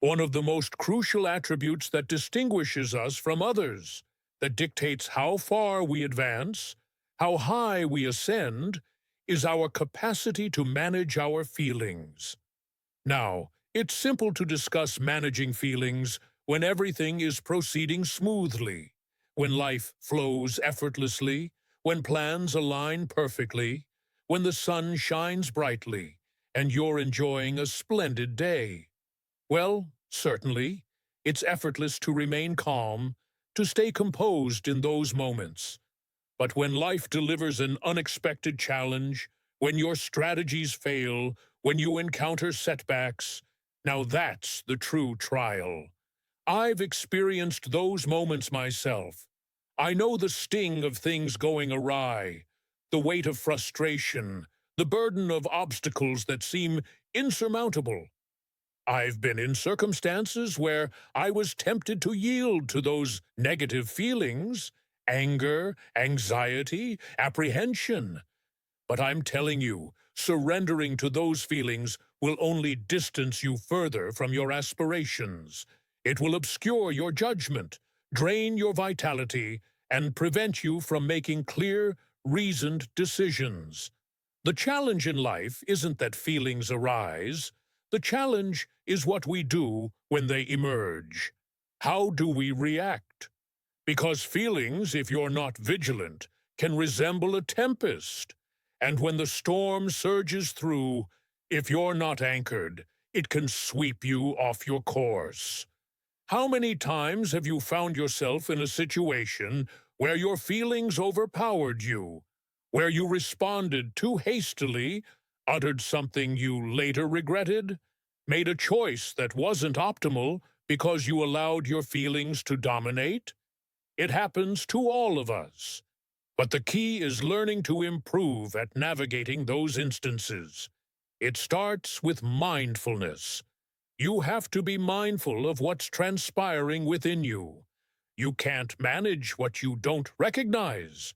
one of the most crucial attributes that distinguishes us from others, that dictates how far we advance, how high we ascend, is our capacity to manage our feelings. Now, it's simple to discuss managing feelings when everything is proceeding smoothly, when life flows effortlessly, when plans align perfectly, when the sun shines brightly, and you're enjoying a splendid day. Well, certainly, it's effortless to remain calm, to stay composed in those moments. But when life delivers an unexpected challenge, when your strategies fail, when you encounter setbacks, now that's the true trial. I've experienced those moments myself. I know the sting of things going awry, the weight of frustration, the burden of obstacles that seem insurmountable. I've been in circumstances where I was tempted to yield to those negative feelings, anger, anxiety, apprehension. But I'm telling you, surrendering to those feelings will only distance you further from your aspirations. It will obscure your judgment, drain your vitality, and prevent you from making clear, reasoned decisions. The challenge in life isn't that feelings arise. The challenge is what we do when they emerge. How do we react? Because feelings, if you're not vigilant, can resemble a tempest. And when the storm surges through, if you're not anchored, it can sweep you off your course. How many times have you found yourself in a situation where your feelings overpowered you, where you responded too hastily, uttered something you later regretted, made a choice that wasn't optimal because you allowed your feelings to dominate? It happens to all of us. But the key is learning to improve at navigating those instances. It starts with mindfulness. You have to be mindful of what's transpiring within you. You can't manage what you don't recognize.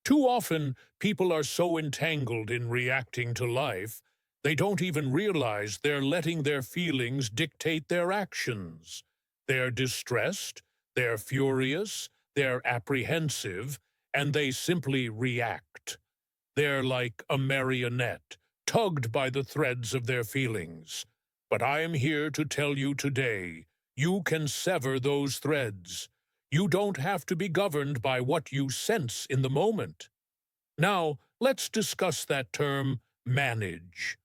Too often, people are so entangled in reacting to life, they don't even realize they're letting their feelings dictate their actions. They're distressed, they're furious, they're apprehensive, and they simply react. They're like a marionette, tugged by the threads of their feelings. But I am here to tell you today, you can sever those threads. You don't have to be governed by what you sense in the moment. Now, let's discuss that term, manage.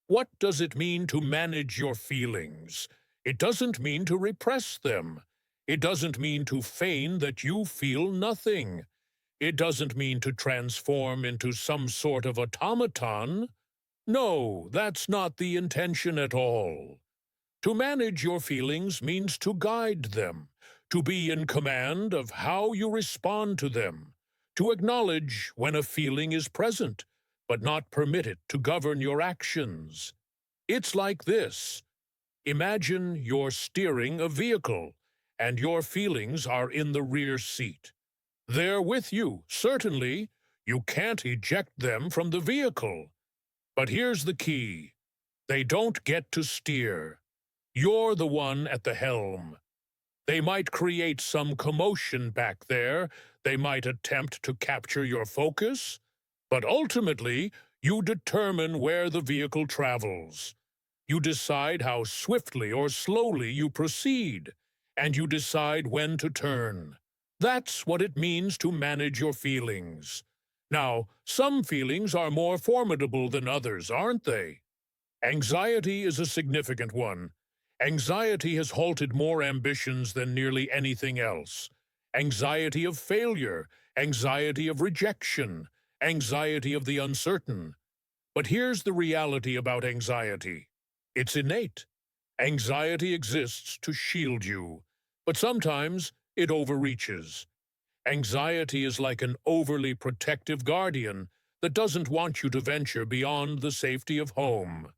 What does it mean to manage your feelings? It doesn't mean to repress them. It doesn't mean to feign that you feel nothing. It doesn't mean to transform into some sort of automaton. No, that's not the intention at all. To manage your feelings means to guide them, to be in command of how you respond to them, to acknowledge when a feeling is present, but not permit it to govern your actions. It's like this. Imagine you're steering a vehicle, and your feelings are in the rear seat. They're with you, certainly. You can't eject them from the vehicle. But here's the key. They don't get to steer. You're the one at the helm. They might create some commotion back there. They might attempt to capture your focus. But ultimately, you determine where the vehicle travels. You decide how swiftly or slowly you proceed, and you decide when to turn. That's what it means to manage your feelings. Now, some feelings are more formidable than others, aren't they? Anxiety is a significant one. Anxiety has halted more ambitions than nearly anything else. Anxiety of failure, anxiety of rejection, anxiety of the uncertain. But here's the reality about anxiety. It's innate. Anxiety exists to shield you, but sometimes it overreaches. Anxiety is like an overly protective guardian that doesn't want you to venture beyond the safety of home.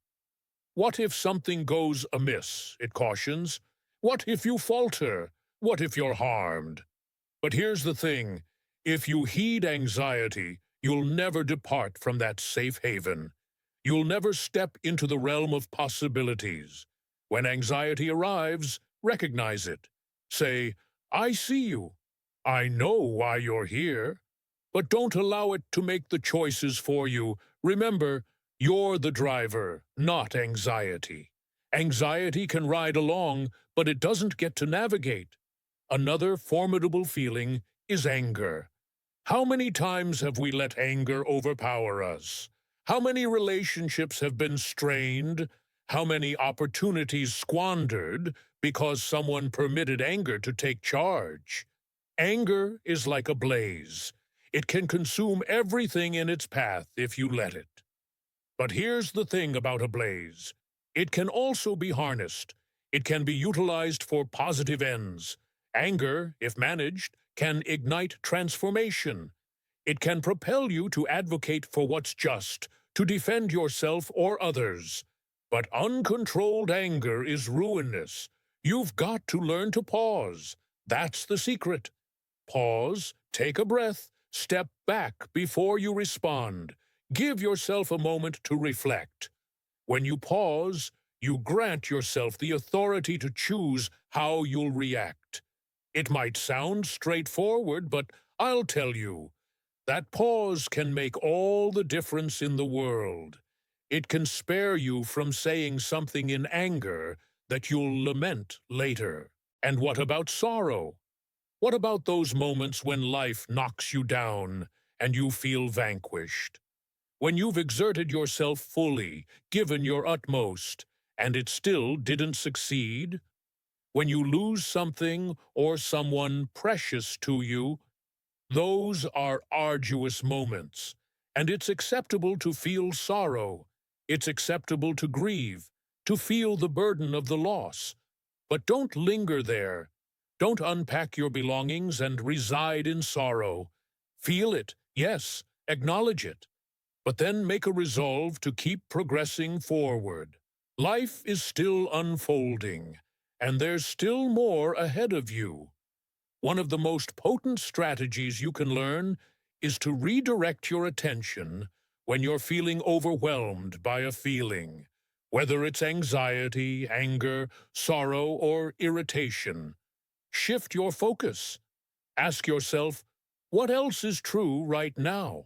What if something goes amiss, it cautions? What if you falter? What if you're harmed? But here's the thing. If you heed anxiety, you'll never depart from that safe haven. You'll never step into the realm of possibilities. When anxiety arrives, recognize it. Say, I see you. I know why you're here. But don't allow it to make the choices for you. Remember, you're the driver, not anxiety. Anxiety can ride along, but it doesn't get to navigate. Another formidable feeling is anger. How many times have we let anger overpower us? How many relationships have been strained? How many opportunities squandered because someone permitted anger to take charge? Anger is like a blaze. It can consume everything in its path if you let it. But here's the thing about a blaze. It can also be harnessed. It can be utilized for positive ends. Anger, if managed, can ignite transformation. It can propel you to advocate for what's just, to defend yourself or others. But uncontrolled anger is ruinous. You've got to learn to pause. That's the secret. Pause, take a breath, step back before you respond. Give yourself a moment to reflect. When you pause, you grant yourself the authority to choose how you'll react. It might sound straightforward, but I'll tell you, that pause can make all the difference in the world. It can spare you from saying something in anger that you'll lament later. And what about sorrow? What about those moments when life knocks you down and you feel vanquished? When you've exerted yourself fully, given your utmost, and it still didn't succeed? When you lose something or someone precious to you? Those are arduous moments, and it's acceptable to feel sorrow. It's acceptable to grieve, to feel the burden of the loss. But don't linger there. Don't unpack your belongings and reside in sorrow. Feel it, yes, acknowledge it, but then make a resolve to keep progressing forward. Life is still unfolding, and there's still more ahead of you. One of the most potent strategies you can learn is to redirect your attention when you're feeling overwhelmed by a feeling, whether it's anxiety, anger, sorrow, or irritation. Shift your focus. Ask yourself, what else is true right now?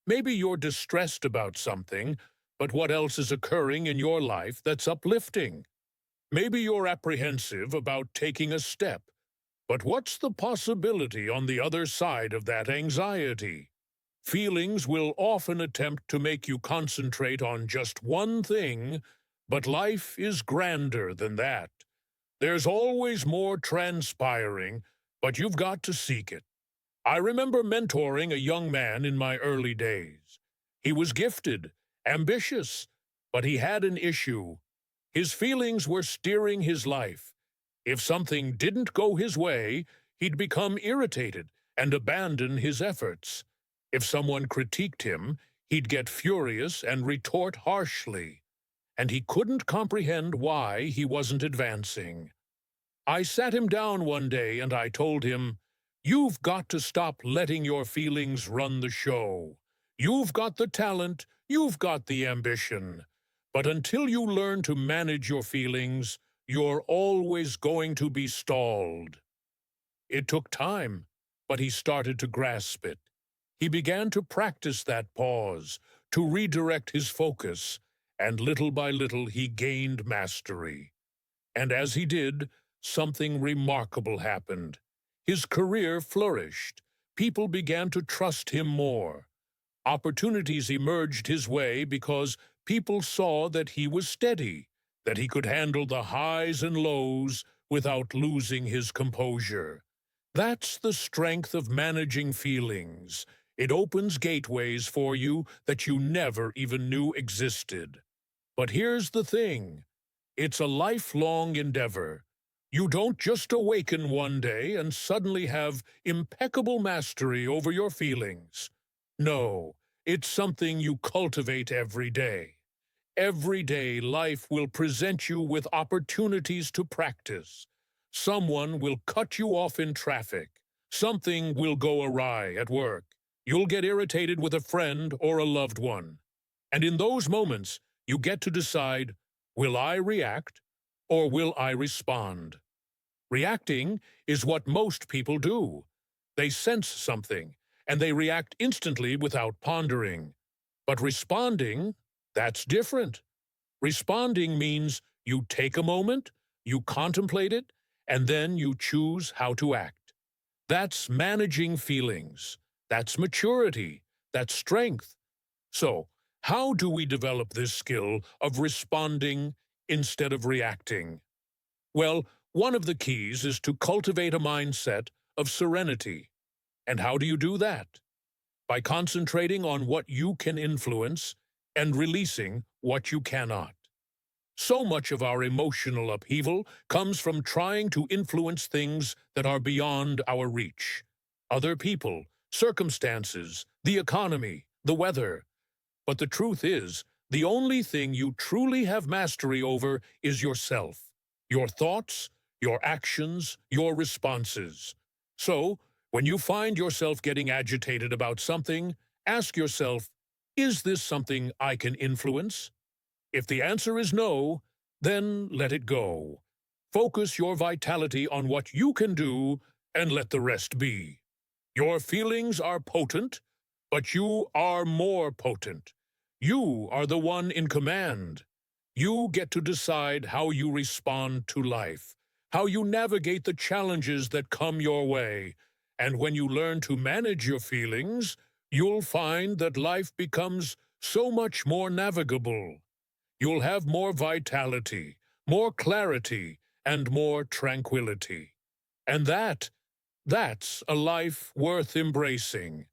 Maybe you're distressed about something, but what else is occurring in your life that's uplifting? Maybe you're apprehensive about taking a step, but what's the possibility on the other side of that anxiety? Feelings will often attempt to make you concentrate on just one thing, but life is grander than that. There's always more transpiring, but you've got to seek it. I remember mentoring a young man in my early days. He was gifted, ambitious, but he had an issue. His feelings were steering his life. If something didn't go his way, he'd become irritated and abandon his efforts. If someone critiqued him, he'd get furious and retort harshly. And he couldn't comprehend why he wasn't advancing. I sat him down one day and I told him, "You've got to stop letting your feelings run the show. You've got the talent, you've got the ambition. But until you learn to manage your feelings, you're always going to be stalled." It took time, but he started to grasp it. He began to practice that pause, to redirect his focus, and little by little he gained mastery. And as he did, something remarkable happened. His career flourished. People began to trust him more. Opportunities emerged his way because people saw that he was steady, that he could handle the highs and lows without losing his composure. That's the strength of managing feelings. It opens gateways for you that you never even knew existed. But here's the thing. It's a lifelong endeavor. You don't just awaken one day and suddenly have impeccable mastery over your feelings. No, it's something you cultivate every day. Every day, life will present you with opportunities to practice. Someone will cut you off in traffic. Something will go awry at work. You'll get irritated with a friend or a loved one. And in those moments, you get to decide, will I react or will I respond? Reacting is what most people do. They sense something, and they react instantly without pondering. But responding, that's different. Responding means you take a moment, you contemplate it, and then you choose how to act. That's managing feelings. That's maturity. That's strength. So, how do we develop this skill of responding instead of reacting? Well, one of the keys is to cultivate a mindset of serenity. And how do you do that? By concentrating on what you can influence and releasing what you cannot. So much of our emotional upheaval comes from trying to influence things that are beyond our reach. Other people, circumstances, the economy, the weather. But the truth is, the only thing you truly have mastery over is yourself, your thoughts, your actions, your responses. So, when you find yourself getting agitated about something, ask yourself, is this something I can influence? If the answer is no, then let it go. Focus your vitality on what you can do and let the rest be. Your feelings are potent, but you are more potent. You are the one in command. You get to decide how you respond to life, how you navigate the challenges that come your way. And when you learn to manage your feelings, you'll find that life becomes so much more navigable. You'll have more vitality, more clarity, and more tranquility. And that's a life worth embracing.